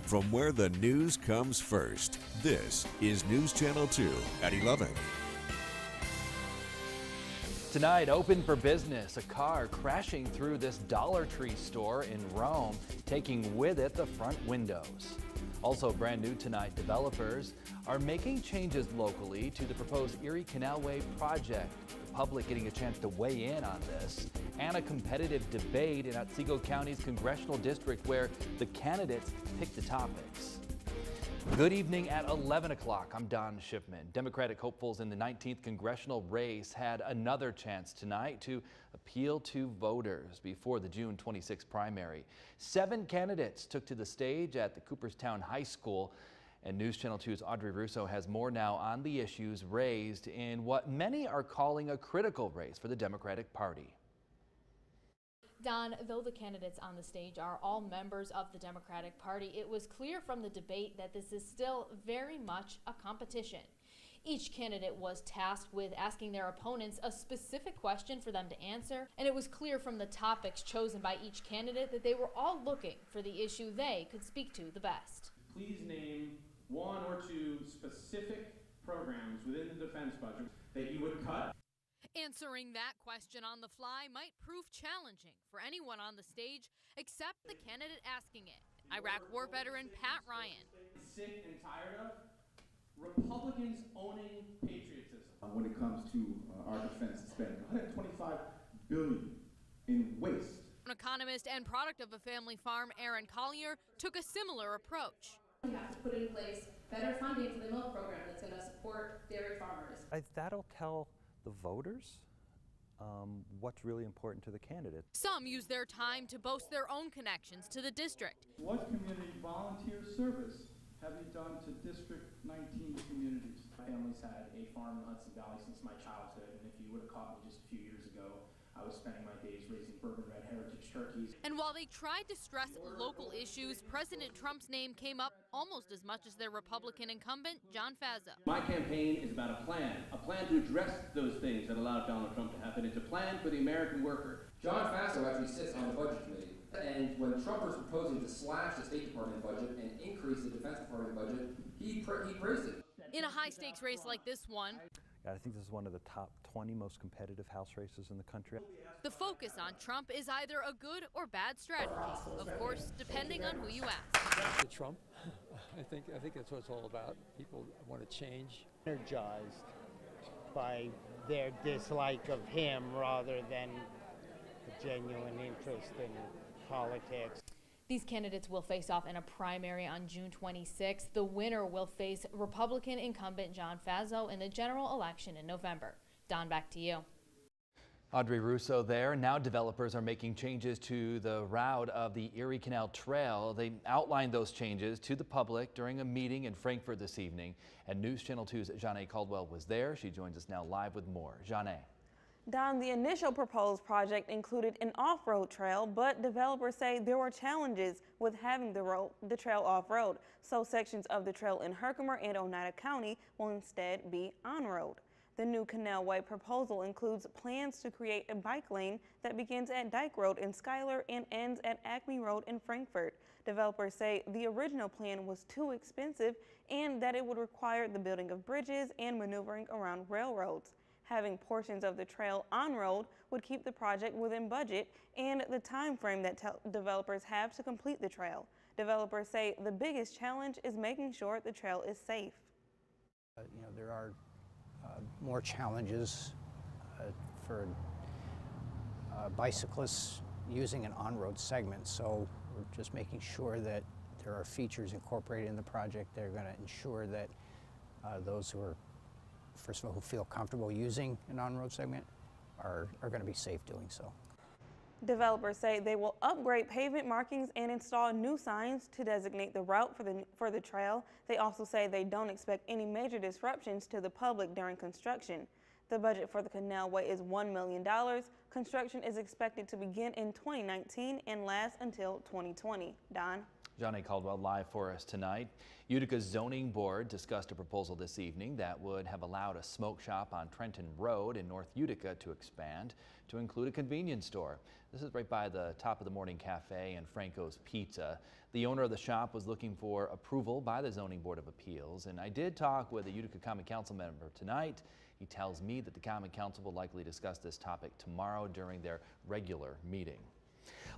From where the news comes first, this is News Channel 2 at 11. Tonight, open for business, a car crashing through this Dollar Tree store in Rome, taking with it the front windows. Also brand new tonight, developers are making changes locally to the proposed Erie Canalway project. The public getting a chance to weigh in on this, and a competitive debate in Otsego County's congressional district where the candidates pick the topics. Good evening at 11 o'clock. I'm Don Shipman. Democratic hopefuls in the 19th congressional race had another chance tonight to appeal to voters before the June 26 primary. 7 candidates took to the stage at the Cooperstown High School. And News Channel 2's Audrey Russo has more now on the issues raised in what many are calling a critical race for the Democratic Party. Don, though the candidates on the stage are all members of the Democratic Party, it was clear from the debate that this is still very much a competition. Each candidate was tasked with asking their opponents a specific question for them to answer, and it was clear from the topics chosen by each candidate that they were all looking for the issue they could speak to the best. Please name 1 or 2 specific programs within the defense budget that you would cut. Answering that question on the fly might prove challenging for anyone on the stage except the candidate asking it, Iraq war veteran Pat Ryan. Sick and tired of Republicans owning patriotism. When it comes to our defense spending, $125 billion in waste. An economist and product of a family farm, Aaron Collier, took a similar approach. We have to put in place better funding for the milk program that's going to support dairy farmers. That'll tell the voters what's really important to the candidate. Some use their time to boast their own connections to the district. What community volunteer service have you done to District 19 communities? My family's had a farm in Hudson Valley since my childhood, and if you would have caught me just a few years ago, I was spending my days raising bourbon red heritage turkeys. And while they tried to stress local issues, President Trump's name came up almost as much as their Republican incumbent, John Fazza. My campaign is about a plan to address those things that allowed Donald Trump to happen. It's a plan for the American worker. John Fazza actually sits on the Budget Committee, and when Trump was proposing to slash the State Department budget and increase the Defense Department budget, he praised it. In a high-stakes race like this one, I think this is one of the top 20 most competitive House races in the country. the focus on Trump is either a good or bad strategy, of course, depending on who you ask. To Trump, I think that's what it's all about. People want to change. Energized by their dislike of him rather than a genuine interest in politics. These candidates will face off in a primary on June 26th. The winner will face Republican incumbent John Fazza in the general election in November. Don, back to you. Audrey Russo there. Now developers are making changes to the route of the Erie Canal Trail. They outlined those changes to the public during a meeting in Frankfort this evening. And News Channel 2's Janae Caldwell was there. She joins us now live with more. Janae. Don, the initial proposed project included an off-road trail, but developers say there were challenges with having the trail off-road. So sections of the trail in Herkimer and Oneida County will instead be on-road. The new Canalway proposal includes plans to create a bike lane that begins at Dyke Road in Schuyler and ends at Acme Road in Frankfort. Developers say the original plan was too expensive and that it would require the building of bridges and maneuvering around railroads. Having portions of the trail on-road would keep the project within budget and the time frame that developers have to complete the trail. Developers say the biggest challenge is making sure the trail is safe. There are more challenges for bicyclists using an on-road segment, so we're just making sure that there are features incorporated in the project that are going to ensure that those who are, first of all, who feel comfortable using an on-road segment are going to be safe doing so. Developers say they will upgrade pavement markings and install new signs to designate the route for the trail. They also say they don't expect any major disruptions to the public during construction. The budget for the Canalway is $1 million. Construction is expected to begin in 2019 and last until 2020. Don? John A. Caldwell live for us tonight. Utica's zoning board discussed a proposal this evening that would have allowed a smoke shop on Trenton Road in North Utica to expand to include a convenience store. This is right by the Top of the Morning Cafe and Franco's Pizza. The owner of the shop was looking for approval by the Zoning Board of Appeals, and I did talk with a Utica Common Council member tonight. He tells me that the Common Council will likely discuss this topic tomorrow during their regular meeting.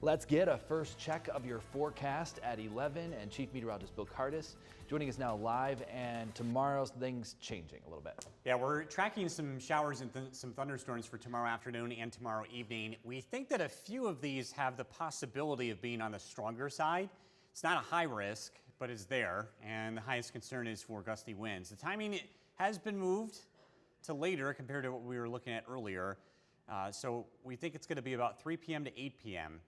Let's get a first check of your forecast at 11, and Chief Meteorologist Bill Cardis joining us now live, and tomorrow's things changing a little bit. Yeah, we're tracking some showers and some thunderstorms for tomorrow afternoon and tomorrow evening. We think that a few of these have the possibility of being on the stronger side. It's not a high risk, but it's there, and the highest concern is for gusty winds. The timing has been moved to later compared to what we were looking at earlier. So we think it's going to be about 3 p.m. to 8 p.m.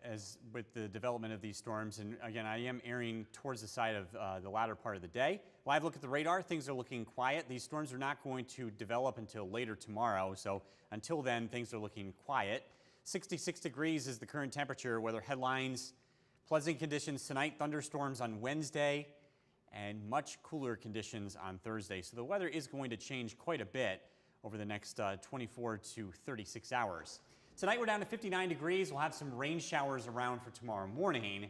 As with the development of these storms. And again, I am erring towards the side of the latter part of the day. Live look at the radar, things are looking quiet. These storms are not going to develop until later tomorrow. So until then, things are looking quiet. 66 degrees is the current temperature. Weather headlines, pleasant conditions tonight, thunderstorms on Wednesday, and much cooler conditions on Thursday. So the weather is going to change quite a bit over the next 24 to 36 hours. Tonight we're down to 59 degrees. We'll have some rain showers around for tomorrow morning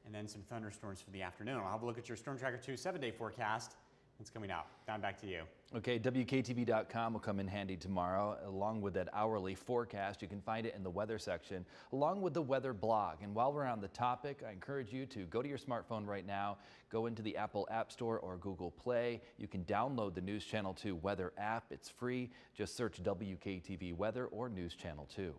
and then some thunderstorms for the afternoon. I'll have a look at your Storm Tracker 2 7-day forecast. It's coming out. Don, back to you. Okay, WKTV.com will come in handy tomorrow along with that hourly forecast. You can find it in the weather section along with the weather blog. And while we're on the topic, I encourage you to go to your smartphone right now, go into the Apple App Store or Google Play. You can download the News Channel 2 weather app. It's free. Just search WKTV Weather or News Channel 2.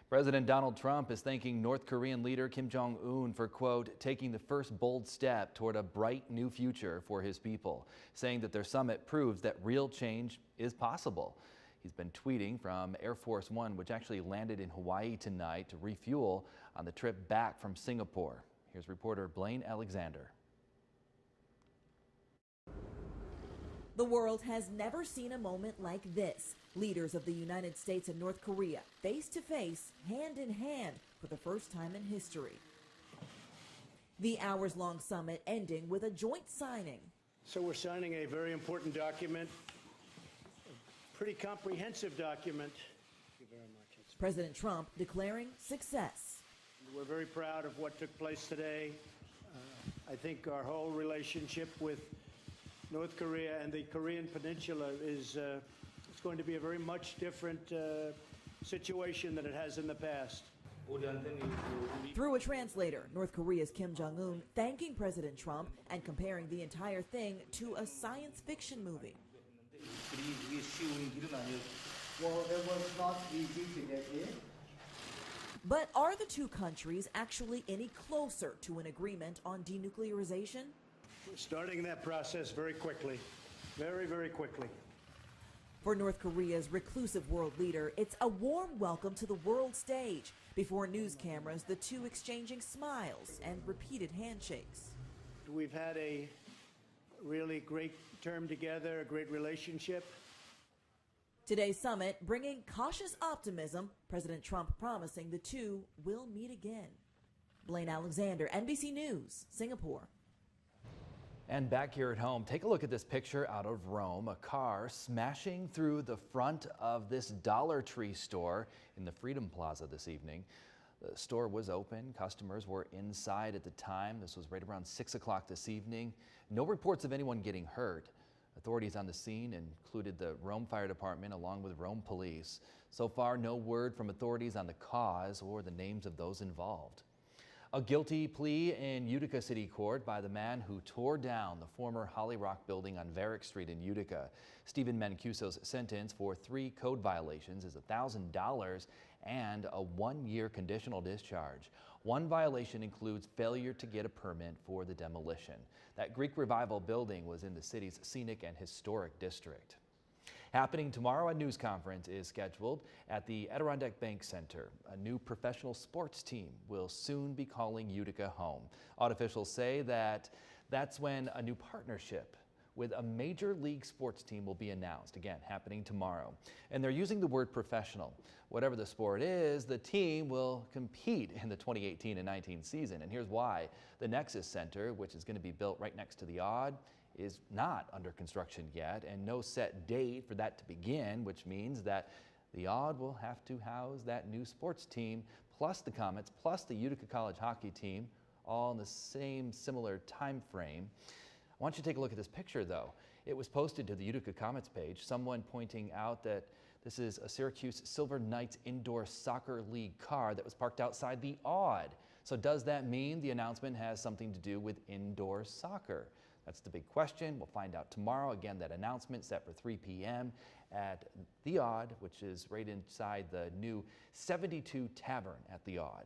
President Donald Trump is thanking North Korean leader Kim Jong-un for, quote, taking the first bold step toward a bright new future for his people, saying that their summit proves that real change is possible. He's been tweeting from Air Force One, which actually landed in Hawaii tonight to refuel on the trip back from Singapore. Here's reporter Blaine Alexander. The world has never seen a moment like this. Leaders of the United States and North Korea face to face, hand in hand, for the first time in history. The hours-long summit ending with a joint signing. So we're signing a very important document, a pretty comprehensive document. Thank you very much. President Trump declaring success. We're very proud of what took place today. I think our whole relationship with North Korea and the Korean Peninsula is it's going to be a very much different situation than it has in the past. Through a translator, North Korea's Kim Jong-un thanking President Trump and comparing the entire thing to a science fiction movie. Well, it was not easy to get in. But are the two countries actually any closer to an agreement on denuclearization? We're starting that process very quickly, very, very quickly. For North Korea's reclusive world leader, it's a warm welcome to the world stage. Before news cameras, the two exchanging smiles and repeated handshakes. We've had a really great term together, a great relationship. Today's summit bringing cautious optimism, President Trump promising the two will meet again. Blaine Alexander, NBC News, Singapore. And back here at home, take a look at this picture out of Rome. A car smashing through the front of this Dollar Tree store in the Freedom Plaza this evening. The store was open. Customers were inside at the time. This was right around 6 o'clock this evening. No reports of anyone getting hurt. Authorities on the scene included the Rome Fire Department along with Rome Police. So far, no word from authorities on the cause or the names of those involved. A guilty plea in Utica City Court by the man who tore down the former Holly Rock building on Varick Street in Utica. Stephen Mancuso's sentence for 3 code violations is $1,000 and a 1-year conditional discharge. One violation includes failure to get a permit for the demolition. That Greek Revival building was in the city's scenic and historic district. Happening tomorrow, a news conference is scheduled at the Adirondack Bank Center. A new professional sports team will soon be calling Utica home. Officials say that that's when a new partnership with a major league sports team will be announced, again, happening tomorrow. And they're using the word professional. Whatever the sport is, the team will compete in the 2018 and 19 season. And here's why. The Nexus Center, which is going to be built right next to the Odd, is not under construction yet, and no set date for that to begin, which means that the Odd will have to house that new sports team, plus the Comets, plus the Utica College hockey team, all in the same similar time frame. I want you to take a look at this picture, though. It was posted to the Utica Comets page, someone pointing out that this is a Syracuse Silver Knights indoor soccer league car that was parked outside the Odd. So does that mean the announcement has something to do with indoor soccer? That's the big question. We'll find out tomorrow. Again, that announcement set for 3 p.m. at the Odd, which is right inside the new 72 Tavern at the Odd.